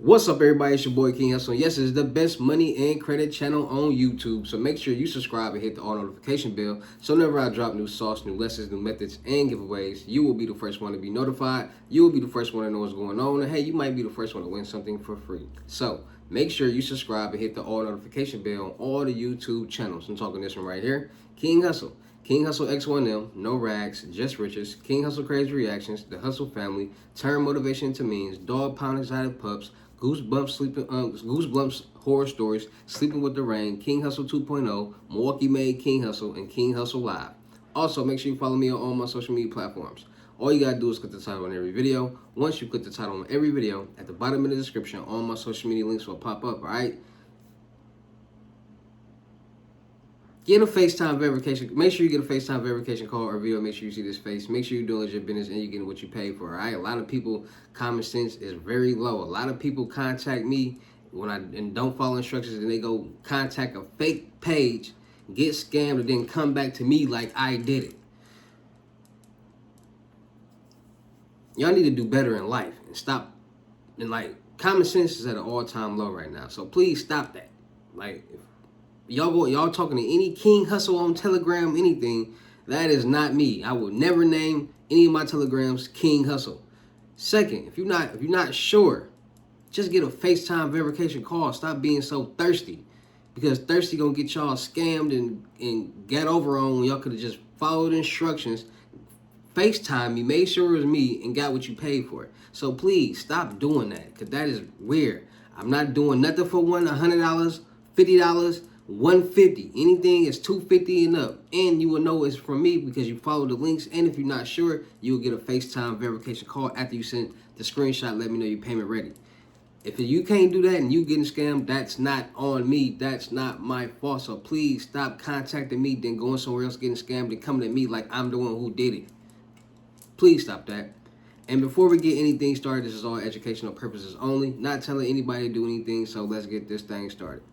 What's up, everybody? It's your boy King Hussle. Yes, it's the best money and credit channel on YouTube. So make sure you subscribe and hit the all notification bell. So whenever I drop new sauce, new lessons, new methods, and giveaways, you will be the first one to be notified. You will be the first one to know what's going on. And hey, you might be the first one to win something for free. So make sure you subscribe and hit the all notification bell on all the YouTube channels. I'm talking this one right here, King Hussle. King Hussle X1M, no rags, just riches, King Hussle Crazy Reactions, the Hussle Family, Turn Motivation into Means, Dog Pound Exotic Pups, Goosebumps Horror Stories, Sleeping with the Rain, King Hussle 2.0, Milwaukee Made King Hussle, and King Hussle Live. Also, make sure you follow me on all my social media platforms. All you gotta do is click the title on every video. Once you click the title on every video, at the bottom of the description, all my social media links will pop up, alright? Get a FaceTime verification. Make sure you get a FaceTime verification call or video. Make sure you see this face. Make sure you're doing legit business and you're getting what you pay for, all right? A lot of people, common sense is very low. A lot of people contact me and don't follow instructions, and they go contact a fake page, get scammed, and then come back to me like I did it. Y'all need to do better in life and stop. And common sense is at an all-time low right now. So please stop that. Y'all talking to any King Hussle on Telegram, anything, that is not me. I will never name any of my Telegrams King Hussle. Second, if you're not sure, just get a FaceTime verification call. Stop being so thirsty, because thirsty gonna get y'all scammed and get over on when y'all could have just followed instructions. FaceTime me, made sure it was me, and got what you paid for it. So please stop doing that, because that is weird. I'm not doing nothing for $100, $50, $150. Anything is $250 and up, and you will know it's from me because you follow the links. And if you're not sure, you will get a FaceTime verification call after you send the screenshot. Let me know your payment ready. If you can't do that and you getting scammed, that's not on me. That's not my fault. So please stop contacting me, then going somewhere else getting scammed and coming at me like I'm the one who did it. Please stop that. And before we get anything started, this is all educational purposes only. Not telling anybody to do anything, so let's get this thing started.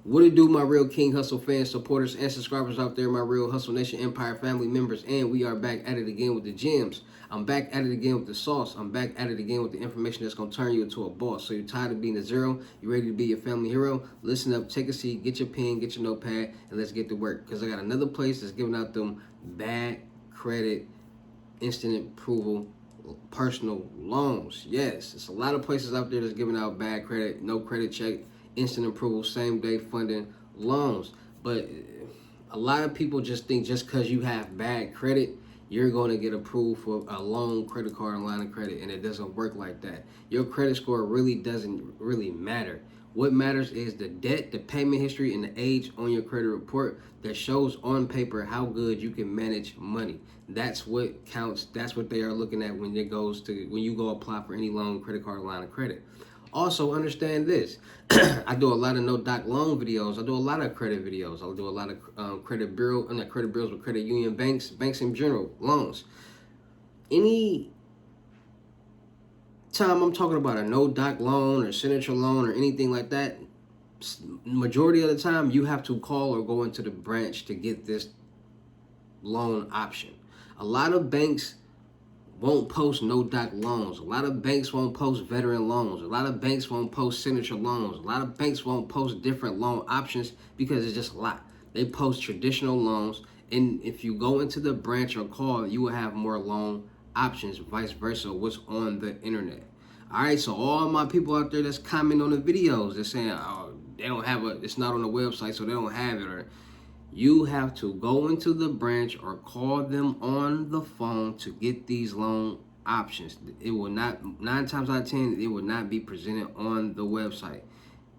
What it do, my real King Hussle fans, supporters, and subscribers out there, my real Hussle Nation Empire family members, and we are back at it again with the gems. I'm back at it again with the sauce. I'm back at it again with the information that's going to turn you into a boss. So you're tired of being a zero? You ready to be your family hero? Listen up, take a seat, get your pen, get your notepad, and let's get to work. Because I got another place that's giving out them bad credit, instant approval, personal loans. Yes, it's a lot of places out there that's giving out bad credit, no credit check, instant approval, same day funding loans. But a lot of people just think just because you have bad credit, you're going to get approved for a loan, credit card, and line of credit, and it doesn't work like that. Your credit score really doesn't matter. What matters is the debt, the payment history, and the age on your credit report that shows on paper how good you can manage money. That's what counts. That's what they are looking at when you go apply for any loan, credit card, line of credit. Also, understand this. I do a lot of no-doc loan videos. I do a lot of credit videos. I do a lot of credit bureaus with credit union banks in general, loans. Any time I'm talking about a no-doc loan or signature loan or anything like that, majority of the time you have to call or go into the branch to get this loan option. A lot of banks won't post no-doc loans. A lot of banks won't post veteran loans. A lot of banks won't post signature loans. A lot of banks won't post different loan options because it's just a lot. They post traditional loans, and if you go into the branch or call, you will have more loan options, vice versa, what's on the internet. All right, so all my people out there that's commenting on the videos, they're saying, oh, they don't have it's not on the website, so they don't have it, or you have to go into the branch or call them on the phone to get these loan options. It will not, 9 times out of 10, it will not be presented on the website.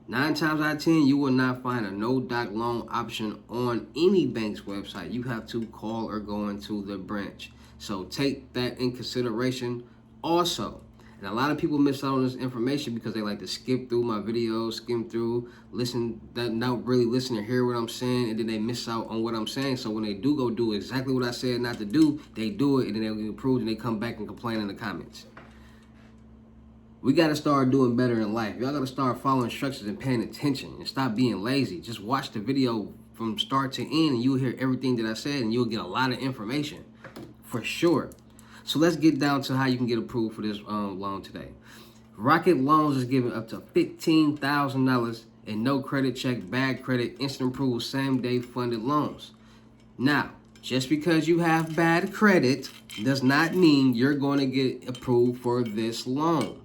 9 times out of 10, you will not find a no-doc loan option on any bank's website. You have to call or go into the branch. So take that in consideration also. And a lot of people miss out on this information because they like to skip through my videos, skim through, not really listen or hear what I'm saying, and then they miss out on what I'm saying. So when they do go do exactly what I said not to do, they do it, and then they'll get approved, and they come back and complain in the comments. We got to start doing better in life. Y'all got to start following instructions and paying attention and stop being lazy. Just watch the video from start to end, and you'll hear everything that I said, and you'll get a lot of information for sure. So let's get down to how you can get approved for this loan today. Rocket Loans is giving up to $15,000 in no credit check, bad credit, instant approval, same day funded loans. Now, just because you have bad credit does not mean you're going to get approved for this loan.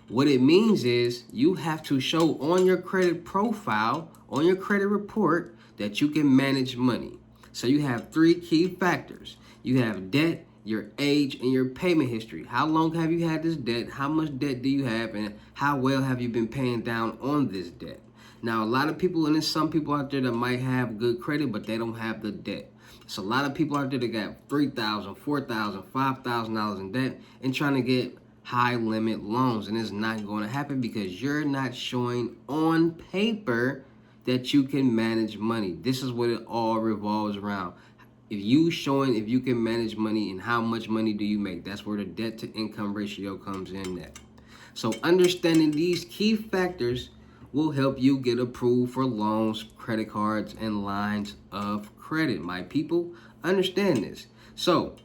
What it means is you have to show on your credit profile, on your credit report, that you can manage money. So you have three key factors. You have debt, your age, and your payment history. How long have you had this debt? How much debt do you have? And how well have you been paying down on this debt? Now, a lot of people, and there's some people out there that might have good credit, but they don't have the debt. So a lot of people out there that got $3,000, $4,000, $5,000 in debt and trying to get high limit loans, and it's not going to happen because you're not showing on paper that you can manage money. This is what it all revolves around. If you can manage money and how much money do you make, that's where the debt to income ratio comes in at. So understanding these key factors will help you get approved for loans, credit cards, and lines of credit. My people, understand this. So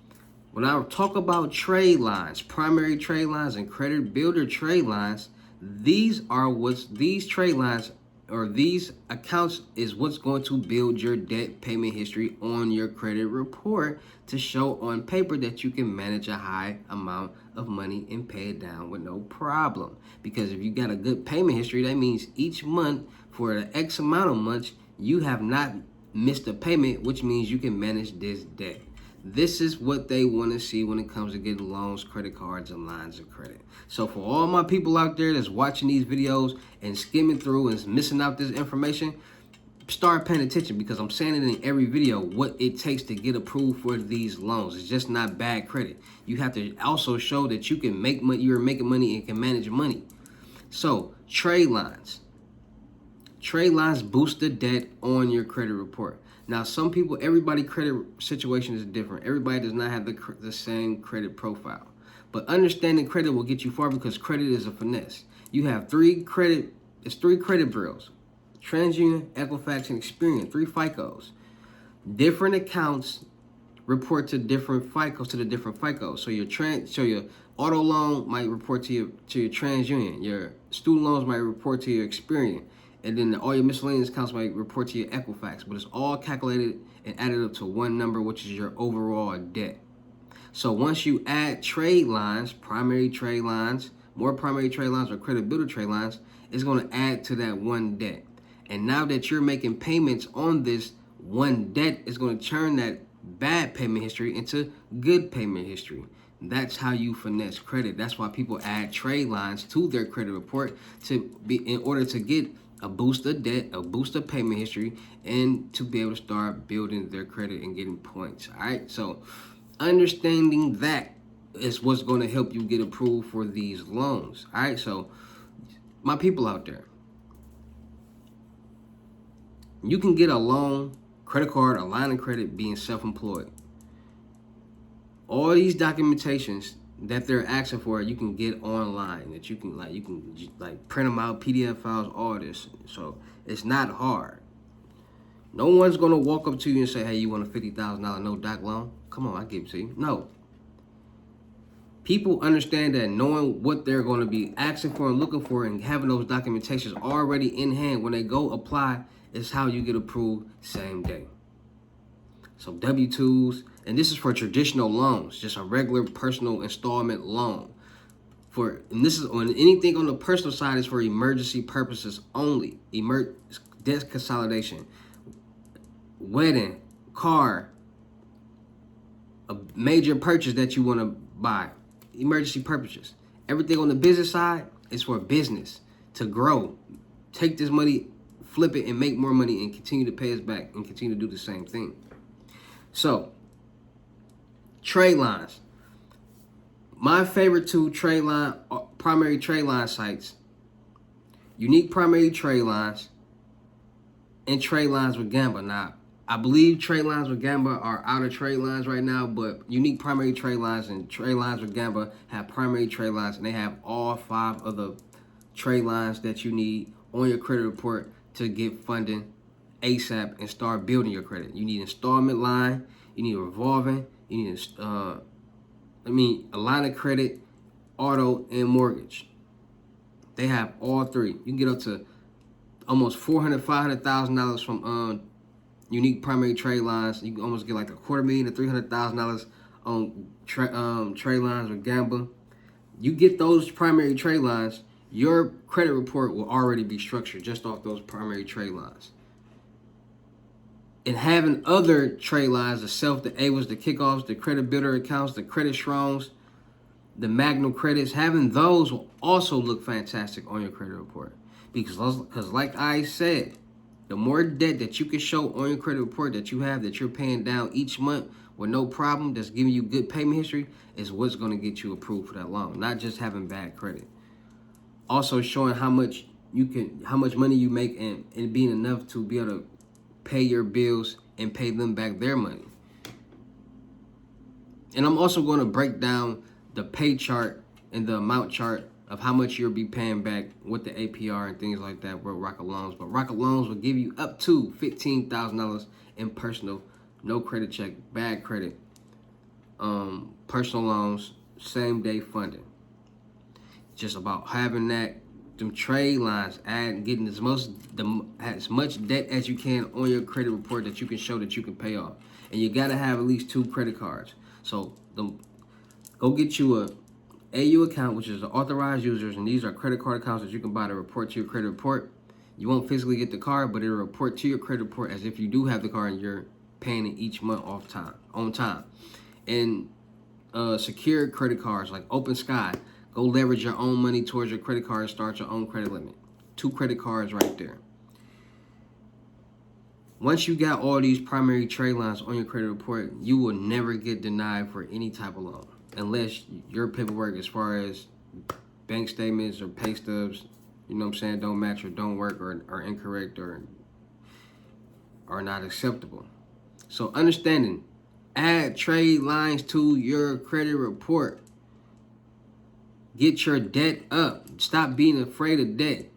when I talk about trade lines, primary trade lines, and credit builder trade lines, these trade lines or these accounts is what's going to build your debt payment history on your credit report to show on paper that you can manage a high amount of money and pay it down with no problem. Because if you got a good payment history, that means each month for the X amount of months, you have not missed a payment, which means you can manage this debt. This is what they want to see when it comes to getting loans, credit cards, and lines of credit. So for all my people out there that's watching these videos and skimming through and missing out this information, start paying attention, because I'm saying it in every video what it takes to get approved for these loans. It's just not bad credit. You have to also show that you can make money, you're making money and can manage money. So trade lines. Trade lines boost the debt on your credit report. Now, some people, everybody credit situation is different. Everybody does not have the same credit profile. But understanding credit will get you far, because credit is a finesse. You have three credit bureaus: TransUnion, Equifax, and Experian, 3 FICOs. Different accounts report to different FICOs, to the different FICOs. So your auto loan might report to your TransUnion. Your student loans might report to your Experian. And then all your miscellaneous accounts might report to your Equifax. But it's all calculated and added up to one number, which is your overall debt. So once you add trade lines, primary trade lines, more primary trade lines, or credit builder trade lines, it's going to add to that one debt. And now that you're making payments on this one debt, it's going to turn that bad payment history into good payment history. That's how you finesse credit. That's why people add trade lines to their credit report, in order to get a boost of debt, a boost of payment history, and to be able to start building their credit and getting points. All right. So understanding that is what's going to help you get approved for these loans. All right. So my people out there, you can get a loan, credit card, a line of credit being self-employed. All these documentations that they're asking for, you can get online. That you can print them out, PDF files, all this. So it's not hard. No one's gonna walk up to you and say, "Hey, you want a $50,000 no doc loan? Come on, I give it to you." No. People understand that knowing what they're going to be asking for and looking for, and having those documentations already in hand when they go apply, is how you get approved same day. So W-2s, and this is for traditional loans, just a regular personal installment loan. And this is on anything on the personal side is for emergency purposes only. Debt consolidation, wedding, car, a major purchase that you want to buy, emergency purposes. Everything on the business side is for business to grow. Take this money, flip it, and make more money, and continue to pay us back, and continue to do the same thing. So, trade lines. My favorite two primary trade line sites: Unique Primary Trade Lines and Trade Lines with Gamba. Now, I believe Trade Lines with Gamba are out of trade lines right now, but Unique Primary Trade Lines and Trade Lines with Gamba have primary trade lines, and they have all 5 of the trade lines that you need on your credit report to get funding ASAP and start building your credit. You need an installment line, you need a revolving, you need a line of credit, auto, and mortgage. They have all three. You can get up to almost $400,000-$500,000 from unique primary trade lines. You can almost get like $250,000 to $300,000 on trade lines or gambling. You get those primary trade lines, your credit report will already be structured just off those primary trade lines. And having other trade lines, the self, the AWAs, the kickoffs, the credit builder accounts, the credit strongs, the Magnum credits, having those will also look fantastic on your credit report. Because like I said, the more debt that you can show on your credit report that you have, that you're paying down each month with no problem, that's giving you good payment history, is what's going to get you approved for that loan. Not just having bad credit. Also showing how much money you make and being enough to be able to pay your bills and pay them back their money. And I'm also going to break down the pay chart and the amount chart of how much you'll be paying back with the APR and things like that with Rocket Loans. But Rocket Loans will give you up to $15,000 in personal, no credit check, bad credit, personal loans, same day funding. Just about having them trade lines, getting as much debt as you can on your credit report that you can show that you can pay off. And you gotta have at least 2 credit cards. So go get you a AU account, which is the authorized users, and these are credit card accounts that you can buy to report to your credit report. You won't physically get the card, but it'll report to your credit report as if you do have the card and you're paying it each month on time. And secure credit cards like Open Sky. Go leverage your own money towards your credit card and start your own credit limit. 2 credit cards right there. Once you got all these primary trade lines on your credit report, you will never get denied for any type of loan. Unless your paperwork as far as bank statements or pay stubs, you know what I'm saying, don't match or don't work or are incorrect or are not acceptable. So understanding, add trade lines to your credit report. Get your debt up. Stop being afraid of debt.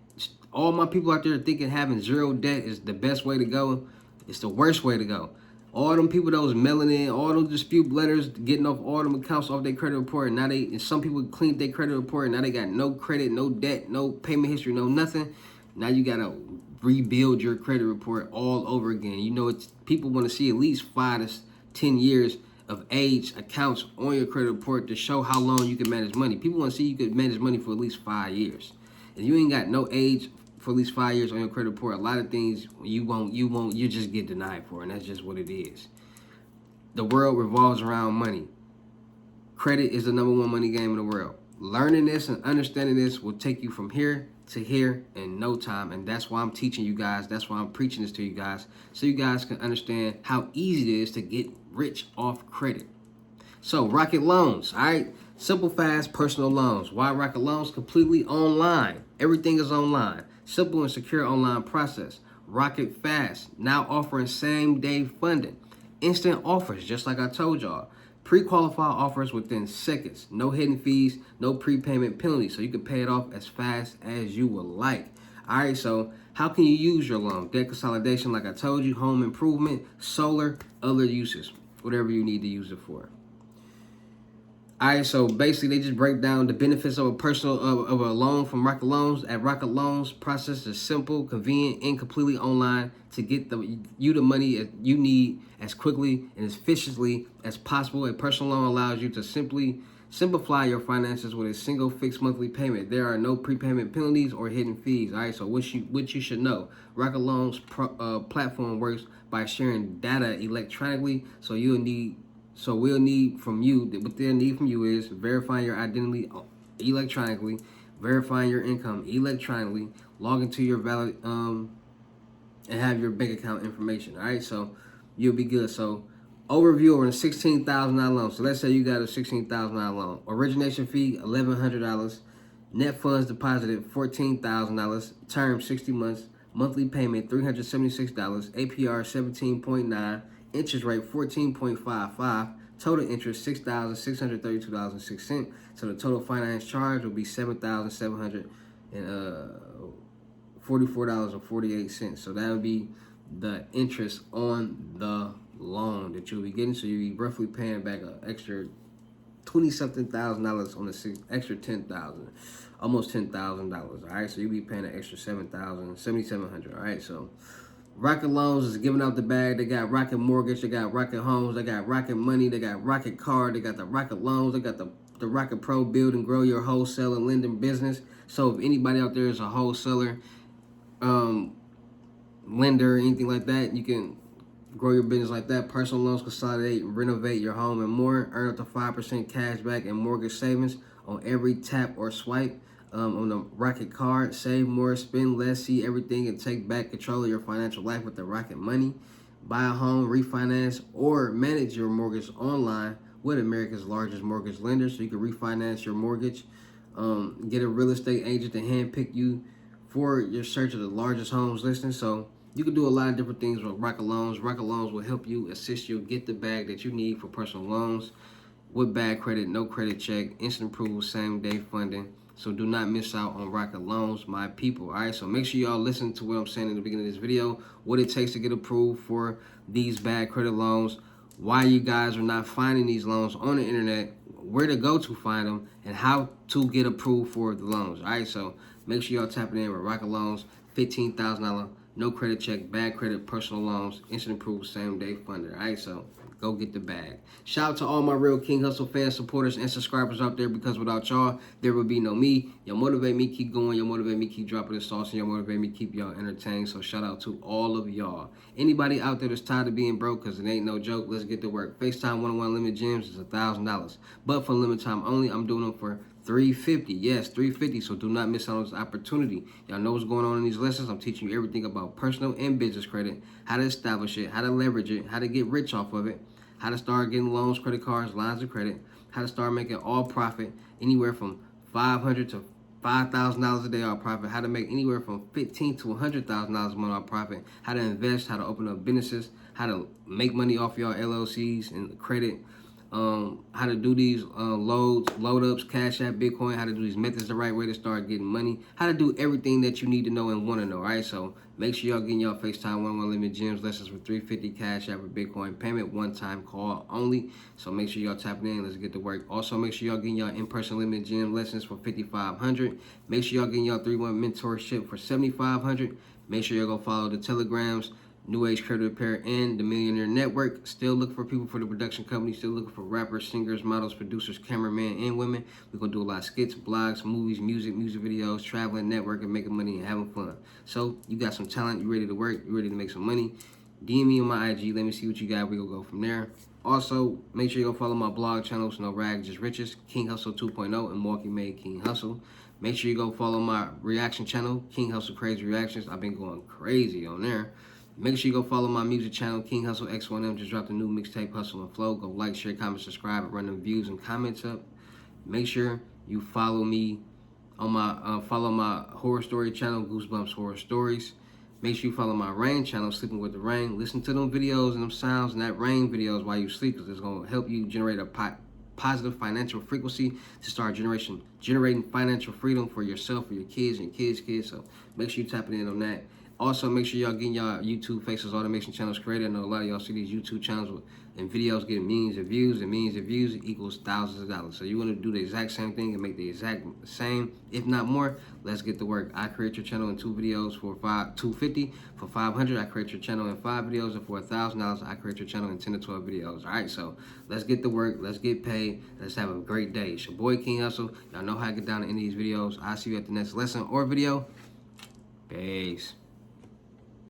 All my people out there thinking having 0 debt is the best way to go. It's the worst way to go. All them people that was mailing in all those dispute letters, getting off all them accounts off their credit report, and some people cleaned their credit report, and now they got no credit, no debt, no payment history, no nothing. Now you gotta rebuild your credit report all over again. You know, people want to see at least 5 to 10 years of age accounts on your credit report to show how long you can manage money. People want to see you could manage money for at least 5 years. If you ain't got no age for at least 5 years on your credit report, a lot of things you just get denied for, and that's just what it is. The world revolves around money. Credit is the #1 money game in the world. Learning this and understanding this will take you from here to here in no time, and that's why I'm teaching you guys. That's why I'm preaching this to you guys, so you guys can understand how easy it is to get rich off credit. So Rocket Loans, all right? Simple, fast, personal loans. Why Rocket Loans? Completely online. Everything is online. Simple and secure online process. Rocket Fast, now offering same-day funding. Instant offers, just like I told y'all. Pre-qualified offers within seconds. No hidden fees, no prepayment penalties, so you can pay it off as fast as you would like. All right, so how can you use your loan? Debt consolidation, like I told you, home improvement, solar, other uses, whatever you need to use it for. All right, so basically they just break down the benefits of a loan from Rocket Loans. At Rocket Loans, process is simple, convenient, and completely online to get you the money you need as quickly and as efficiently as possible. A personal loan allows you to simplify your finances with a single fixed monthly payment. There are no prepayment penalties or hidden fees. All right, so what you should know: Rocket Loans platform works by sharing data electronically. So we'll need from you, what they'll need from you is verifying your identity electronically, verifying your income electronically, log into your valid, and have your bank account information. All right, so you'll be good. So overview on a $16,000 loan. So let's say you got a $16,000 loan. Origination fee, $1,100. Net funds deposited, $14,000. Term, 60 months. Monthly payment, $376. APR, 17.9. Interest rate, 14.55. Total interest, $6,632.06. So the total finance charge will be $7,744.48. So that would be the interest on the loan that you'll be getting. So you'll be roughly paying back an extra 20-something $1,000 on the extra $10,000, almost $10,000. All right, so you be paying an extra $7,700. All right, so Rocket Loans is giving out the bag. They got Rocket Mortgage, they got Rocket Homes, they got Rocket Money, they got Rocket Card, they got the Rocket Loans, they got the Rocket Pro Build and Grow Your Wholesale and Lending Business. So if anybody out there is a wholesaler, lender, anything like that, you can grow your business like that. Personal loans, consolidate, renovate your home, and more. Earn up to 5% cash back and mortgage savings on every tap or swipe. On the Rocket Card, save more, spend less, see everything, and take back control of your financial life with the Rocket Money. Buy a home, refinance, or manage your mortgage online with America's largest mortgage lender, so you can refinance your mortgage. Get a real estate agent to handpick you for your search of the largest homes listing. So you can do a lot of different things with Rocket Loans. Rocket Loans will help you, assist you, get the bag that you need for personal loans with bad credit, no credit check, instant approval, same day funding. So do not miss out on Rocket Loans, my people. All right, so make sure y'all listen to what I'm saying in the beginning of this video, what it takes to get approved for these bad credit loans, why you guys are not finding these loans on the internet, where to go to find them, and how to get approved for the loans. All right, so make sure y'all tapping in with Rocket Loans, $15,000, no credit check, bad credit, personal loans, instant approval, same day funder. All right, so go get the bag. Shout out to all my real King Hussle fans, supporters, and subscribers out there, because without y'all, there would be no me. Y'all motivate me, keep going. Y'all motivate me, keep dropping the sauce, and y'all motivate me, keep y'all entertained. So shout out to all of y'all. Anybody out there that's tired of being broke, because it ain't no joke, let's get to work. FaceTime one-on-one limit gems is $1,000. But for limited time only, I'm doing them for $350. Yes, $350. So do not miss out on this opportunity. Y'all know what's going on in these lessons. I'm teaching you everything about personal and business credit, how to establish it, how to leverage it, how to get rich off of it, how to start getting loans, credit cards, lines of credit, how to start making all profit, anywhere from $500 to $5,000 a day off profit, how to make anywhere from $15,000 to $100,000 a month off profit, how to invest, how to open up businesses, how to make money off your LLCs and credit, how to do these load ups, Cash App, Bitcoin, how to do these methods the right way to start getting money, how to do everything that you need to know and want to know. All right, so make sure y'all getting y'all FaceTime one-on-one limit gems lessons for $350 Cash App or Bitcoin payment, one-time call only. So make sure y'all tapping in. Let's get to work. Also, make sure y'all getting y'all in-person limit gem lessons for $5,500. Make sure y'all getting y'all 3-1 mentorship for $7,500. Make sure y'all go follow the Telegrams, New Age Credit Repair, and the Millionaire Network. Still looking for people for the production company. Still looking for rappers, singers, models, producers, cameramen, and women. We're going to do a lot of skits, blogs, movies, music videos, traveling, networking, making money, and having fun. So you got some talent. You ready to work. You ready to make some money. DM me on my IG. Let me see what you got. We're going to go from there. Also, make sure you go follow my blog channels, No Rags, Just Riches, King Hussle 2.0, and Milwaukee Made King Hussle. Make sure you go follow my reaction channel, King Hussle Crazy Reactions. I've been going crazy on there. Make sure you go follow my music channel, King Hussle X1M. Just dropped a new mixtape, Hustle and Flow. Go like, share, comment, subscribe, and run them views and comments up. Make sure you follow me on my follow my horror story channel, Goosebumps Horror Stories. Make sure you follow my rain channel, Sleeping with the Rain. Listen to them videos and them sounds and that rain videos while you sleep, because it's gonna help you generate a positive financial frequency to start generating financial freedom for yourself, for your kids, and kids. So make sure you tapping in on that. Also, make sure y'all getting y'all YouTube Faces Automation channels created. I know a lot of y'all see these YouTube channels and videos getting millions of views, and millions of views equals thousands of dollars. So you want to do the exact same thing and make the exact same, if not more. Let's get to work. I create your channel in 2 videos for $250. For $500, I create your channel in 5 videos, and for $1,000, I create your channel in 10 to 12 videos. All right, so let's get to work. Let's get paid. Let's have a great day. It's your boy King Hussle. Y'all know how to get down to any of these videos. I'll see you at the next lesson or video. Peace.